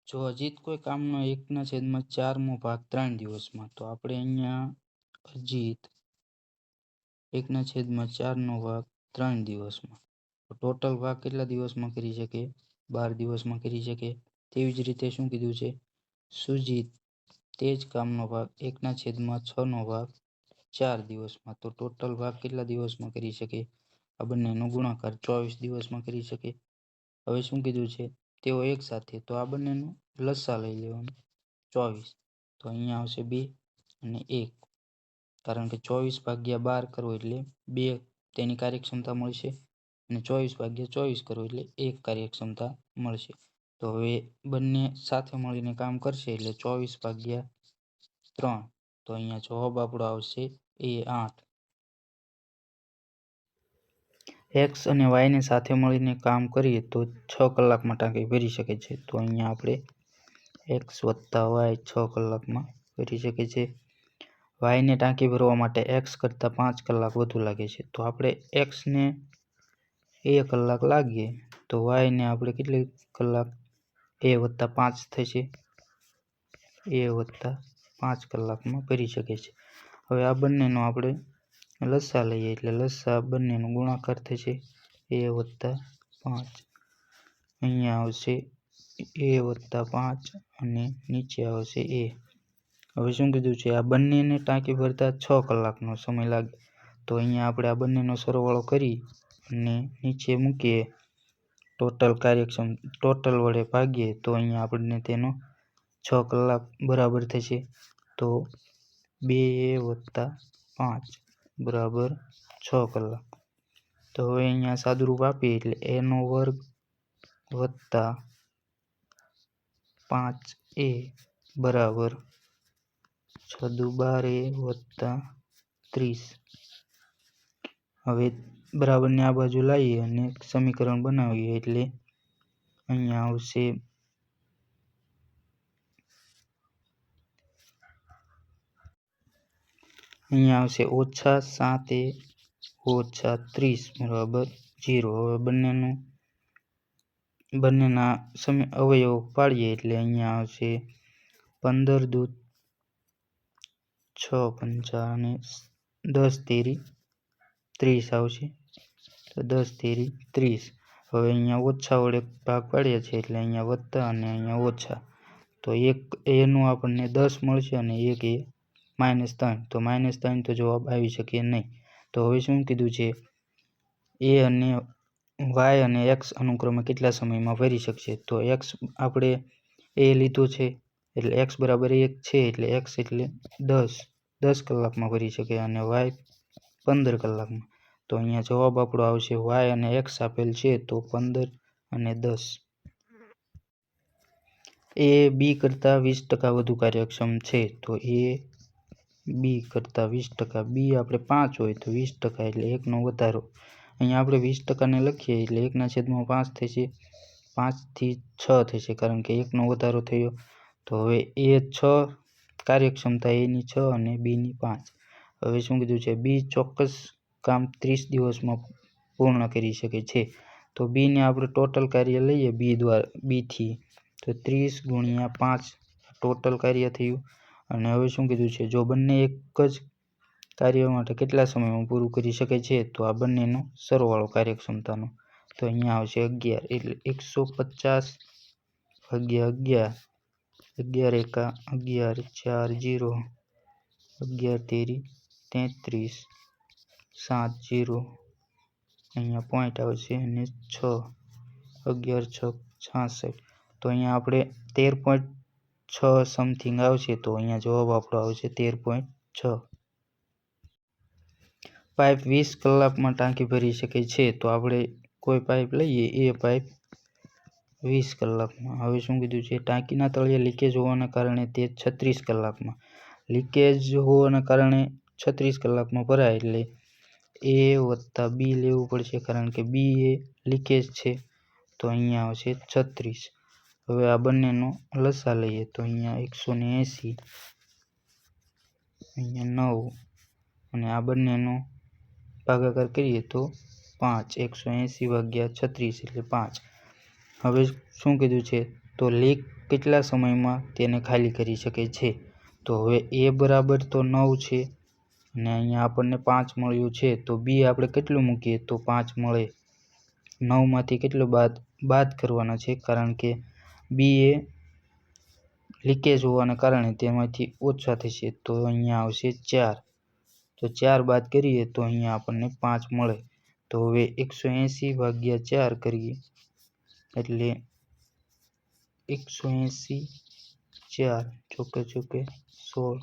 જો અજીત કોઈ કામનો 1/4મો ભાગ 3 દિવસમાં, તો આપણે અહીંયા અજીત 1/4નો ભાગ 3 દિવસમાં, તો ટોટલ ભાગ કેટલા દિવસમાં કરી શકે? 12 દિવસમાં કરી શકે. તેવી જ રીતે શું કીધું છે? સુજીત તે જ કામનો ભાગ 1/6નો ભાગ 4 દિવસમાં, તો ટોટલ ભાગ કેટલા દિવસમાં કરી શકે? આ બંનેનો ગુણાકાર 24 દિવસમાં કરી શકે. હવે શું કીધું છે? તેઓ એક સાથે, તો આ બંનેનું લસા લઈ લેવાનું 24, તો અહીંયા આવશે 2 અને 1, કારણ કે 24/12 કરો એટલે 2 તેની કાર્યક્ષમતા મળશે અને 24/24 કરો એટલે 1 કાર્યક્ષમતા મળશે. તો હવે બંને સાથે મળીને કામ કરશે એટલે 24/3, તો અહીંયા જવાબ આપણો આવશે A8. એક્સ અને વાયને સાથે મળીને કામ કરીએ તો 6 કલાકમાં ટાંકી ભરી શકે છે. તો અહીંયા આપણે એક્સ વત્તા વાય 6 કલાકમાં ભરી શકે છે. વાયને ટાંકી ભરવા માટે એક્સ કરતાં 5 કલાક વધુ લાગે છે. તો આપણે એક્સને 1 કલાક લાગીએ તો વાયને આપણે કેટલી કલાક? A+5 થશે. A+5 કલાકમાં ભરી શકે છે. હવે આ બંનેનો આપણે લસા લઈએ એટલે લસા બંનેનો ગુણાકાર થશે A+5, અહીંયા આવશે A+5 અને નીચે આવશે A. હવે શું કીધું છે? આ બંનેને ટાંકી ભરતા 6 કલાકનો સમય લાગે. તો અહીંયા આપણે આ બંનેનો સરવાળો કરી અને નીચે મૂકીએ, ટોટલ વડે ભાગીએ તો અહીંયા આપણને તેનો 6 કલાક બરાબર થશે. તો 2A+5 બરાબર 6 કલાક. તો હવે અહીંયા સાદુરૂપ આપીએ એટલે A² વત્તા 5A બરાબર 6×2 = 12A+30. હવે બરાબરને આ બાજુ લાવીએ અને સમીકરણ બનાવીએ એટલે અહીંયા આવશે -7A-30 બરાબર 0. હવે બંનેના અવયવો પાડીએ એટલે અહીંયા આવશે 15 × 6 = 50 અને 10×3 = 30 આવશે. તો 10×3 = 30. હવે અહીંયા ઓછા વડે ભાગ પાડ્યા છે એટલે અહીંયા વત્તા અને અહીંયા ઓછા. તો એક એનું આપણને 10 મળશે અને એક એ -3. તો -3 તો જવાબ આવી શકે નહીં. તો હવે શું કીધું છે? એ અને વાય અને એક્સ અનુક્રમે કેટલા સમયમાં ભરી શકશે? તો એક્સ આપણે એ લીધો છે એટલે એક્સ બરાબર 1 છે એટલે એક્સ એટલે 10 કલાકમાં ભરી શકે અને વાય 15 કલાકમાં. તો અહીંયા જવાબ આપણો આવશે વાય અને એક્સ આપેલ છે તો 15 અને 10. એ બી કરતાં 20% વધુ કાર્યક્ષમ છે. તો એ બી કરતાં 20%, બી આપણે 5 હોય તો 20% એટલે 1નો વધારો. અહીંયા આપણે 20%ને લખીએ એટલે 1/5 થશે. 5થી 6 થશે કારણ કે 1નો વધારો થયો. તો હવે એ 6 કાર્યક્ષમતા એની 6 અને બીની 5. હવે શું કીધું છે? બી ચોક્કસ કામ 30 દિવસમાં પૂર્ણ કરી શકે છે. તો બીને આપણે ટોટલ કાર્ય લઈએ બીથી, તો 30 × 5 ટોટલ કાર્ય થયું. અને હવે શું કીધું છે? જો બંને એક જ કાર્ય માટે કેટલા સમયમાં પૂરું કરી શકે છે? તો આ બંનેનો સરવાળો કાર્યક્ષમતાનો, તો અહીંયા આવશે 11 એટલે 150 × 11, 11 × 1 = 11, 4 0, 11×3 = 33, 7 0, અહીંયા પોઈન્ટ આવશે અને 6, 11×6 = 66. તો અહીંયા આપણે 13.6 સમથિંગ આવશે. તો અહીંયા જવાબ આપણો આવશે 13.6. પાઇપ 20 કલાકમાં ટાંકી ભરી શકે છે. તો આપણે કોઈ પાઇપ લઈએ, એ પાઇપ 20 કલાકમાં. હવે શું કીધું છે? ટાંકીના તળિયે લીકેજ હોવાના કારણે તે 36 કલાકમાં. લીકેજ હોવાના કારણે 36 કલાકમાં ભરાય એટલે A + B લેવું પડશે કારણ કે બી એ લીકેજ છે. તો અહીંયા આવશે 36. હવે આ બંનેનો લસા લઈએ તો અહીંયા 180, અહીંયા 9 અને આ બંનેનો ભાગાકાર કરીએ તો 5. 180/36 એટલે 5. હવે શું કીધું છે? તો કેટલા સમયમાં તેને ખાલી કરી શકે છે? તો હવે એ બરાબર તો 9 છે અને અહીંયા આપણને 5 મળ્યું છે, તો બી આપણે કેટલું મૂકીએ તો 5 મળે. 9માંથી કેટલું બાદ કરવાના છે, કારણ કે બી એ લીકેજ હોવાને કારણે તેમાંથી ઓછા થશે, તો અહીંયા આવશે 4. તો 4 બાદ કરીએ તો અહીંયા આપણને 5 મળે. તો હવે 180 ભાગ્યા 4 કરીએ એટલે 180 4 ચોકે 16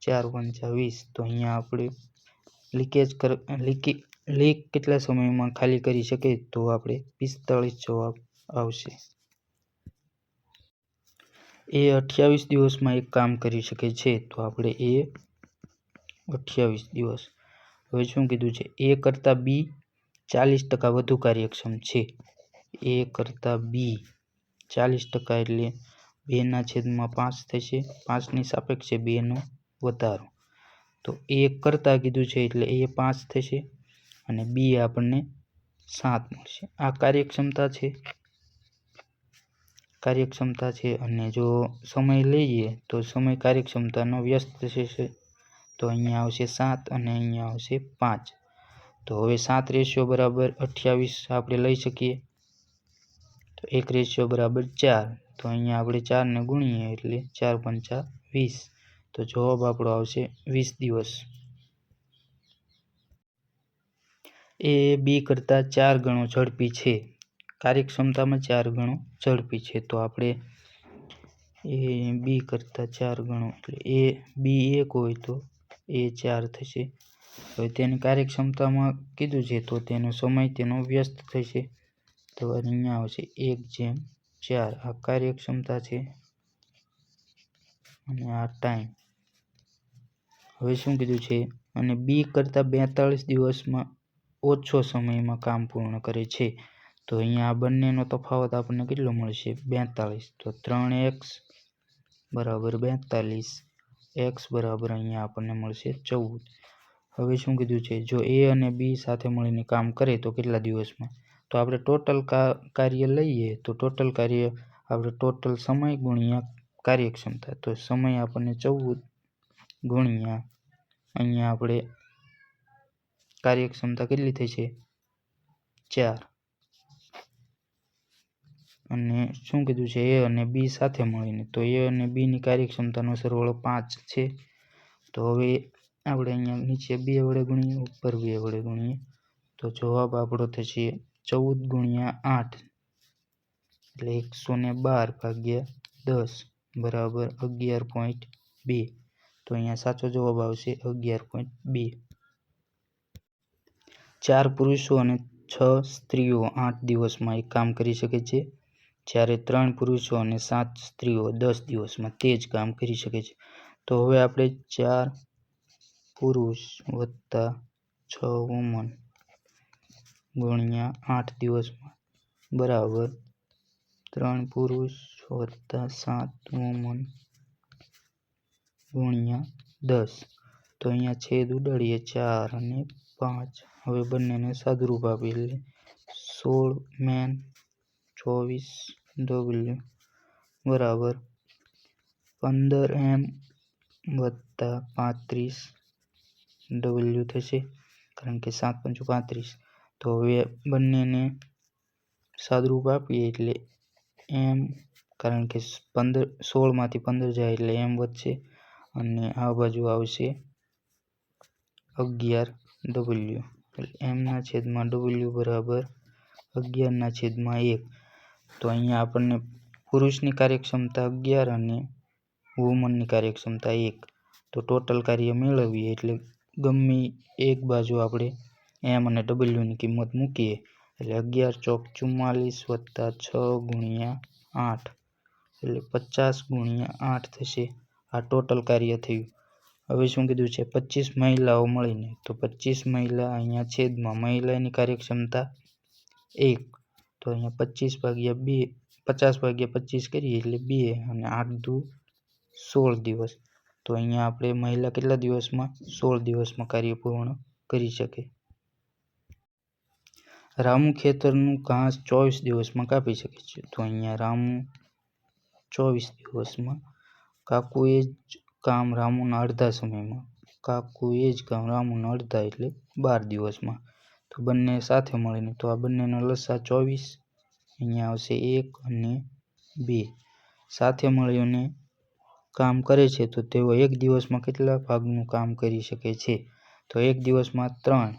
4 પંચા 20. તો અહીંયા આપણે લીક કેટલા સમયમાં ખાલી કરી શકે, તો આપણે 45 જવાબ આવશે. એ 28 દિવસમાં એક કામ કરી શકે છે, તો આપણે એ 28 દિવસ. હવે શું કીધું છે? એ કરતાં બી 40% વધુ કાર્યક્ષમ છે. એ કરતાં બી 40% એટલે 2/5 થશે. 5ની સાપેક્ષે 2નો વધારો. તો એ કરતાં કીધું છે એટલે એ 5 થશે અને બી આપણને 7 મળશે. આ કાર્યક્ષમતા છે અને જો સમય લઈએ તો સમય કાર્યક્ષમતાનો વ્યસ્ત થશે, તો અહીંયા આવશે 7 અને અહીંયા આવશે 5. તો હવે 7 બરાબર 28 આપણે લઈ શકીએ, તો 1 બરાબર 4. તો અહીંયા આપણે 4ને ગુણીએ એટલે 4 પંચા 20. તો જવાબ આપણો આવશે 20 દિવસ. એ બી કરતાં 4 ગણો ઝડપી છે. કાર્યક્ષમતામાં 4 ગણો ઝડપી છે, તો આપણે એ બી કરતાં 4 ગણો એટલે એ બી 1 હોય તો એ 4 થશે. હવે તેની કાર્યક્ષમતામાં કીધું છે તો તેનો સમય તેનો વ્યસ્ત થશે, તો અહીંયા આવશે 1/4. આ કાર્યક્ષમતા છે અને આ ટાઈમ. હવે શું કીધું છે? અને બી કરતાં 42 દિવસમાં ઓછો સમયમાં કામ પૂર્ણ કરે છે, તો અહીંયા આ બંનેનો તફાવત આપણને કેટલો મળશે? 42. તો 3x બરાબર 42, x બરાબર અહીંયા આપણને મળશે 14. હવે શું કીધું છે? જો એ અને બી સાથે મળીને કામ કરે તો કેટલા દિવસમાં? તો આપણે ટોટલ કાર્ય લઈએ તો ટોટલ કાર્ય આપણે ટોટલ સમય ગુણ્યા કાર્યક્ષમતા. તો સમય આપણને 14 ગુણ્યા અહીંયા આપણે કાર્યક્ષમતા કેટલી થશે? 4. અને શું કીધું છે? એ અને બી સાથે મળીને, તો એ અને બીની કાર્યક્ષમતાનો સરવાળો 5 છે. તો હવે આપણે અહીંયા નીચે 2 વડે ગુણીએ, ઉપર 2 વડે ગુણીએ, તો જવાબ આપણો થશે 14 ગુણ્યા 8 એટલે 112 ભાગ્યા 10 બરાબર 11.2. તો અહીંયા સાચો જવાબ આવશે 11.2. 4 પુરુષો અને 6 સ્ત્રીઓ 8 દિવસમાં એક કામ કરી શકે છે, જ્યારે 3 પુરુષો અને 7 સ્ત્રીઓ 10 દિવસમાં તે જ કામ કરી શકે છે. તો હવે આપણે 4 પુરુષ વત્તા 6 વુમન ગુણ્યા 8 દિવસમાં બરાબર 3 પુરુષ વત્તા 7 વુમન ગુણ્યા 10. તો અહીંયા છેદ ઉડાડીએ 4 અને 5. હવે બંનેને સાદુરૂપ આપી એટલે 16 મેન 24 W બરાબર 15 M વત્તા 35 W થશે, કારણ કે 7 × 5 = 35. તો હવે બંનેને સાદુરૂપ આપીએ એટલે M, કારણ કે 16માંથી 15 જાય એટલે M વધશે અને આ બાજુ આવશે 11 W. M/W બરાબર 11/1. તો અહીંયા આપણને પુરુષની કાર્યક્ષમતા 11 અને વુમનની કાર્યક્ષમતા 1. તો ટોટલ કાર્ય મેળવીએ એટલે ગમે એક બાજુ આપણે M અને Wની કિંમત મૂકીએ એટલે 11 ચોક 44 વત્તા 6 ગુણ્યા 8 એટલે 50 ગુણ્યા 8 થશે. આ ટોટલ કાર્ય થયું. હવે શું કીધું છે? 25 મહિલાઓ મળીને, તો 25 મહિલા અહીંયા છેદમાં મહિલાની કાર્યક્ષમતા 1. તો અહીંયા 50/25 કરીએ એટલે 2 અને 8 દુ 16 દિવસ. તો અહીંયા આપણે મહિલા કેટલા દિવસમાં? 16 દિવસમાં કાર્ય પૂર્ણ કરી શકે. રામુ ખેતરનું ઘાસ 24 દિવસમાં કાપી શકે છે. તો અહીંયા રામુ 24 દિવસમાં. કાકુ એ જ કામ રામુના અડધા સમયમાં. કાકુ એ જ કામ રામુના અડધા એટલે 12 દિવસમાં. તો બંને સાથે મળીને તો આ બંનેનો લસા 24. અહીંયા આવશે 1 અને 2. સાથે મળીને કામ કરે છે તો તેઓ એક દિવસમાં કેટલા ભાગનું કામ કરી શકે છે? તો એક દિવસમાં 3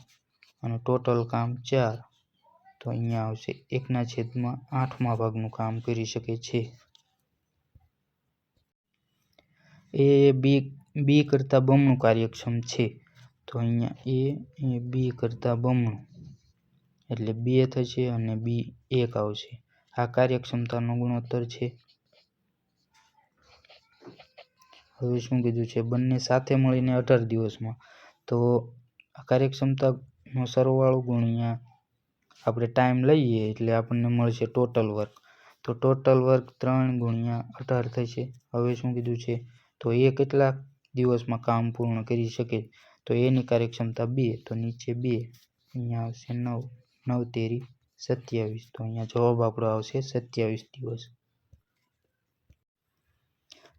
અને ટોટલ કામ 4. તો અહીંયા આવશે 1/8 ભાગનું કામ કરી શકે છે. એ બી કરતાં બમણું કાર્યક્ષમ છે. તો અહીંયા એ બી કરતાં બમણું એટલે 2 થશે અને બી 1 આવશે. આ કાર્યક્ષમતાનો ગુણોત્તર છે. હવે શું કીધું છે? બંને સાથે મળીને 18 દિવસમાં. તો આ કાર્યક્ષમતાનો સરવાળો ગુણ્યા આપણે ટાઈમ લઈએ એટલે આપણને મળશે ટોટલ વર્ક. તો ટોટલ વર્ક 3 ગુણ્યા 18 થશે. હવે શું કીધું છે? તો એ કેટલા દિવસમાં કામ પૂર્ણ કરી શકે? તો એની કાર્યક્ષમતા 2. તો નીચે 2. અહીંયા આવશે 9. 9 તેરી 27. તો અહીંયા જવાબ આપણો આવશે 27 દિવસ.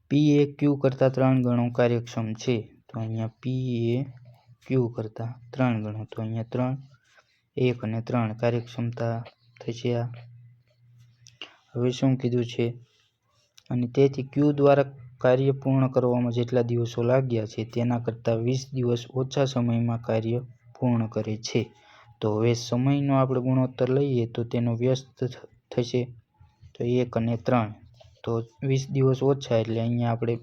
પી એ ક્યુ કરતાં 3 ગણો કાર્યક્ષમ છે. તો અહીંયા પી એ ક્યુ કરતાં 3 ગણો. તો અહીંયા 3, 1 અને 3 કાર્યક્ષમતા થશે આ. હવે શું કીધું છે? અને તેથી ક્યુ દ્વારા કાર્ય પૂર્ણ કરવામાં જેટલા દિવસો લાગ્યા છે તેના કરતાં 20 દિવસ ઓછા સમયમાં કાર્ય પૂર્ણ કરે છે. તો હવે સમયનો આપણે ગુણોત્તર લઈએ તો તેનો વ્યસ્ત થશે તો 1 અને 3. તો 20 દિવસ ઓછા એટલે અહીંયા આપણે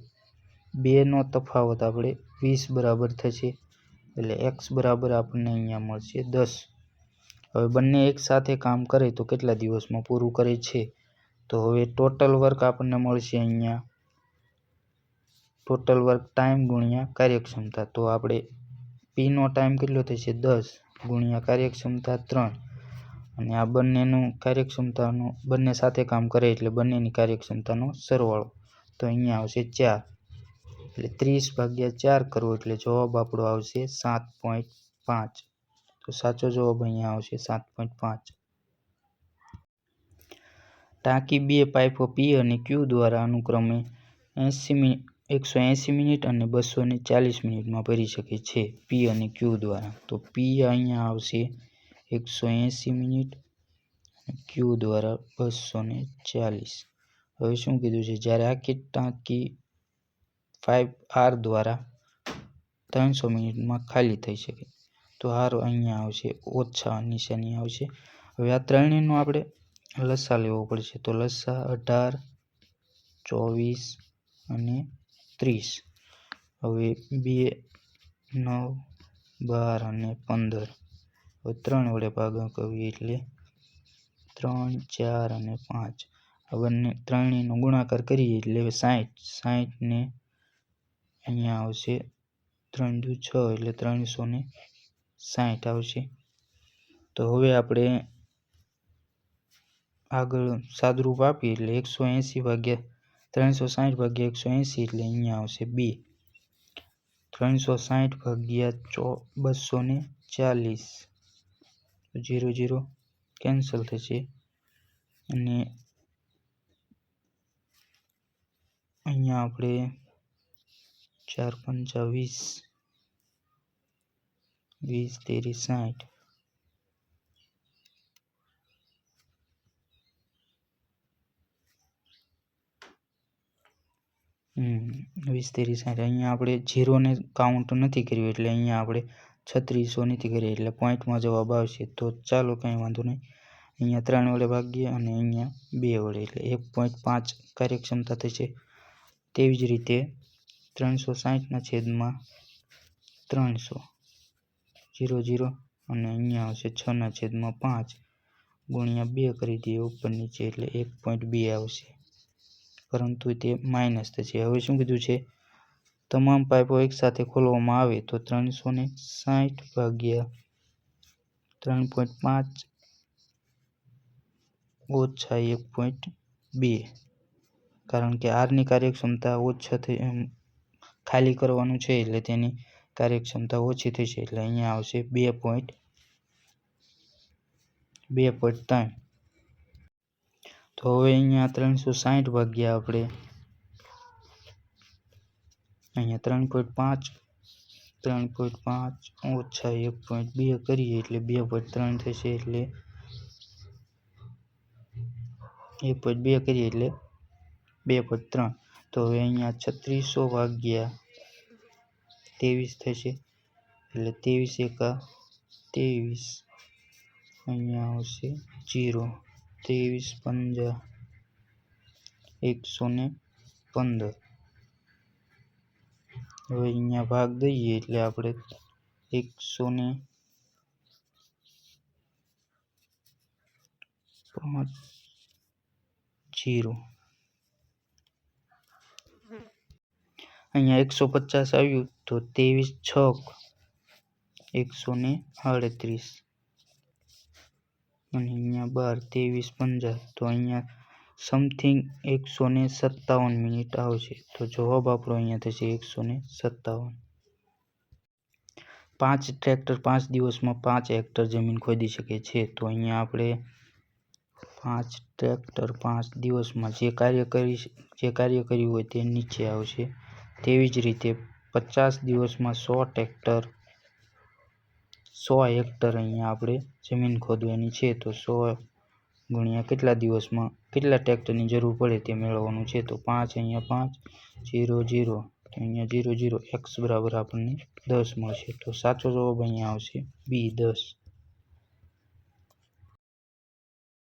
2નો તફાવત આપણે 20 બરાબર થશે એટલે x બરાબર આપણને અહીંયા મળશે 10. હવે બંને એક સાથે કામ કરે તો કેટલા દિવસમાં પૂરું કરે છે? તો હવે ટોટલ વર્ક આપણને મળશે અહીંયા ટોટલ વર્ક ટાઈમ ગુણ્યા કાર્યક્ષમતા. તો આપણે પીનો ટાઈમ કેટલો થશે? 10 ગુણ્યા કાર્યક્ષમતા 3 અને આ બંનેનું કાર્યક્ષમતાનો બંને સાથે કામ કરે એટલે બંનેની કાર્યક્ષમતાનો સરવાળો. તો અહીંયા આવશે 4 એટલે 30/4 કરવો એટલે જવાબ આપણો આવશે 7.5. તો સાચો જવાબ અહીંયા આવશે 7.5. ટાંકી 2 પાઇપો પી અને ક્યુ દ્વારા અનુક્રમે 180 મિનિટ અને 240 મિનિટમાં ભરી શકે છે. પી અને ક્યુ દ્વારા. તો પી અહીંયા આવશે 180 મિનિટ અને ક્યુ દ્વારા 240. હવે શું કીધું છે? જ્યારે આખી ટાંકી 5R દ્વારા 300 મિનિટમાં ખાલી થઈ શકે. તો હારો અહીંયા આવશે ઓછા નિશાની આવશે. હવે આ ત્રણેયનો આપણે લસા લેવો પડશે. તો લસા 18, 24 અને 30. હવે 2, 9, 12 અને 15. હવે 3 વડે ભાગાકાર એટલે 3, 4 અને 5. આ બંને ત્રણેયનો ગુણાકાર કરીએ એટલે 60. 60 ને અહીંયા આવશે 3 દુ 6 એટલે 360 આવશે. તો હવે આપણે આગળ સાદુરૂપ આપીએ એટલે 180/360/180 એટલે અહીંયા આવશે 2. 360/240 0 0 કેન્સલ થશે અને અહીંયા આપણે 4 5 20 20 તેરી 60 20 તેરી 60. અહીંયા આપણે 0ને કાઉન્ટ નથી કર્યું એટલે અહીંયા આપણે 3600 નથી કરીએ એટલે પોઈન્ટમાં જવાબ આવશે. તો ચાલો કંઈ વાંધો નહીં. અહીંયા 3 વડે ભાગીએ અને અહીંયા 2 વડે એટલે 1.5 કાર્યક્ષમતા થશે. તેવી જ રીતે 360/300 0 0 અને અહીંયા આવશે 6/5 ગુણ્યા 2 કરી દઈએ ઉપર નીચે એટલે 1.2 આવશે. પરંતુ તે માઇનસ થશે. હવે શું કીધું છે? તમામ પાઇપો એકસાથે ખોલવામાં આવે તો 360/3.5 ઓછા 1.2 કારણ કે આરની કાર્યક્ષમતા ઓછા ખાલી કરવાનું છે એટલે તેની કાર્યક્ષમતા ઓછી થશે એટલે અહીંયા આવશે 2.3. તો હવે અહીંયા 360 ભાગ્યા આપણે અહીંયા 3.5 ઓછા 1.2 કરીએ એટલે 2.3 થશે, એટલે 1.2 કરીએ એટલે 2.3. તો હવે અહીંયા 3600 ભાગ્યા 23 થશે, એટલે 23 એકા 23, અહીંયા આવશે 0, 23 પંજા 115. હવે અહીંયા ભાગ દઈએ એટલે આપણે 105 0. અહીંયા 150 આવ્યું તો 23 છક 138, અને અહીંયા 12 23 પંજા, તો અહીંયા સમથિંગ 157 મિનિટ આવશે. તો જવાબ આપણો અહીંયા થશે 157. 5 ટ્રેક્ટર 5 દિવસમાં 5 હેક્ટર જમીન ખોદી શકે છે. તો અહીંયા આપણે 5 ટ્રેક્ટર 5 દિવસમાં જે કાર્ય કર્યું હોય તે નીચે આવશે. તેવી જ રીતે 50 દિવસમાં 100 હેક્ટર અહીંયા આપણે જમીન ખોદવાની છે. તો 100 ગુણ્યા કેટલા દિવસમાં કેટલા ટ્રેક્ટરની જરૂર પડે તે મેળવવાનું છે. તો 5 અહીંયા 5 0 0, અહીંયા 0 0, x બરાબર આપણને 10 મળશે. તો સાચો જવાબ અહીંયા આવશે B 10.